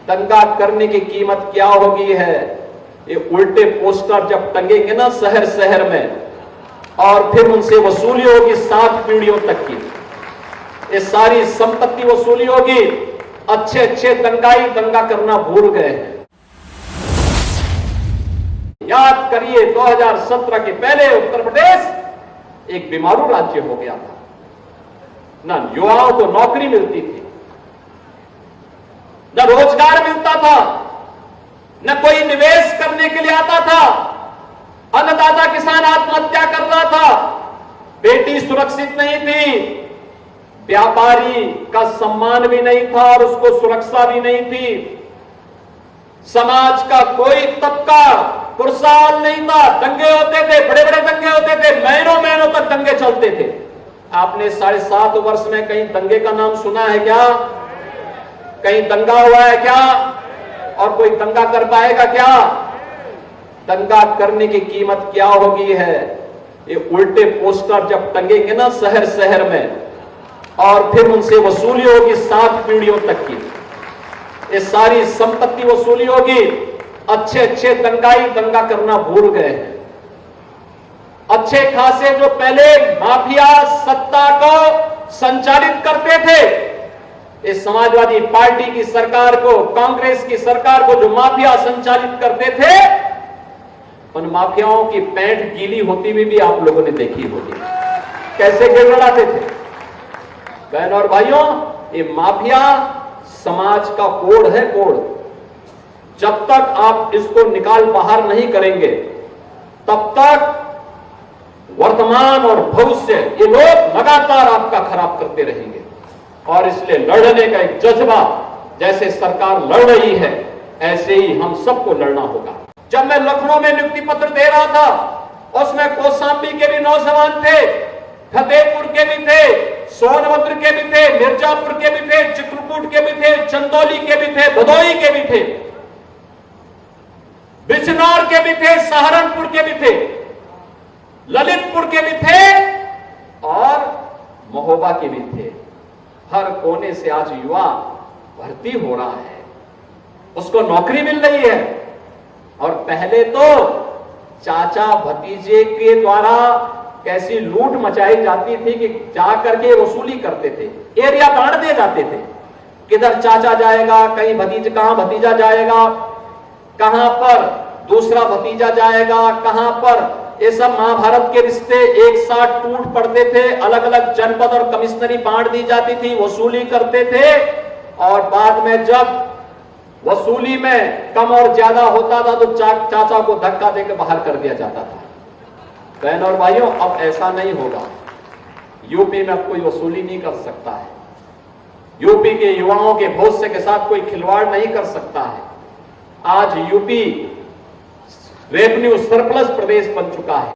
दंगा करने की कीमत क्या होगी है। ये उल्टे पोस्टर जब टंगेंगे ना शहर शहर में, और फिर उनसे वसूली होगी 7 पीढ़ियों तक की, ये सारी संपत्ति वसूली होगी। अच्छे अच्छे दंगाई दंगा करना भूल गए हैं। याद करिए 2017 के पहले उत्तर प्रदेश एक बीमारू राज्य हो गया था। ना युवाओं को नौकरी मिलती थी, न रोजगार मिलता था, न कोई निवेश करने के लिए आता था। अन्नदाता किसान आत्महत्या कर रहा था, बेटी सुरक्षित नहीं थी, व्यापारी का सम्मान भी नहीं था और उसको सुरक्षा भी नहीं थी। समाज का कोई तबका खुशहाल नहीं था। दंगे होते थे, बड़े बड़े दंगे होते थे, महीनों महीनों तक दंगे चलते थे। आपने 7.5 वर्ष में कहीं दंगे का नाम सुना है क्या? कहीं दंगा हुआ है क्या? और कोई दंगा कर पाएगा क्या? दंगा करने की कीमत क्या होगी है। ये उल्टे पोस्टर जब टंगेंगे ना शहर शहर में, और फिर उनसे वसूली होगी 7 पीढ़ियों तक की, ये सारी संपत्ति वसूली होगी। अच्छे अच्छे दंगाई दंगा करना भूल गए हैं। अच्छे खासे जो पहले माफिया सत्ता को संचालित करते थे, इस समाजवादी पार्टी की सरकार को, कांग्रेस की सरकार को जो माफिया संचालित करते थे, उन माफियाओं की पैंट गीली होती हुई भी आप लोगों ने देखी होगी, कैसे गिड़गिड़ाते थे। बहनों और भाइयों, ये माफिया समाज का कोड है, कोड। जब तक आप इसको निकाल बाहर नहीं करेंगे, तब तक वर्तमान और भविष्य ये लोग लगातार आपका खराब करते रहेंगे। और इसलिए लड़ने का एक जज्बा, जैसे सरकार लड़ रही है, ऐसे ही हम सबको लड़ना होगा। जब मैं लखनऊ में नियुक्ति पत्र दे रहा था, उसमें कौशाम्बी के भी नौजवान थे, फतेहपुर के भी थे, सोनभद्र के भी थे, मिर्जापुर के भी थे, चित्रकूट के भी थे, चंदौली के भी थे, भदोही के भी थे, बिजनौर के भी थे, सहारनपुर के भी थे, ललितपुर के भी थे और महोबा के भी थे। हर कोने से आज युवा भर्ती हो रहा है, उसको नौकरी मिल रही है। और पहले तो चाचा भतीजे के द्वारा कैसी लूट मचाई जाती थी कि जाकर के वसूली करते थे, एरिया बांट दिए जाते थे। किधर चाचा जाएगा, कहीं भतीजा, कहां भतीजा जाएगा, कहां पर दूसरा भतीजा जाएगा, कहां पर, ये सब महाभारत के रिश्ते एक साथ टूट पड़ते थे। अलग अलग जनपद और कमिश्नरी बांट दी जाती थी, वसूली करते थे, और बाद में जब वसूली में कम और ज्यादा होता था तो चाचा को धक्का देकर बाहर कर दिया जाता था। बहनों और भाइयों, अब ऐसा नहीं होगा। यूपी में अब कोई वसूली नहीं कर सकता है। यूपी के युवाओं के भविष्य के साथ कोई खिलवाड़ नहीं कर सकता है। आज यूपी रेवेन्यू सरप्लस प्रदेश बन चुका है।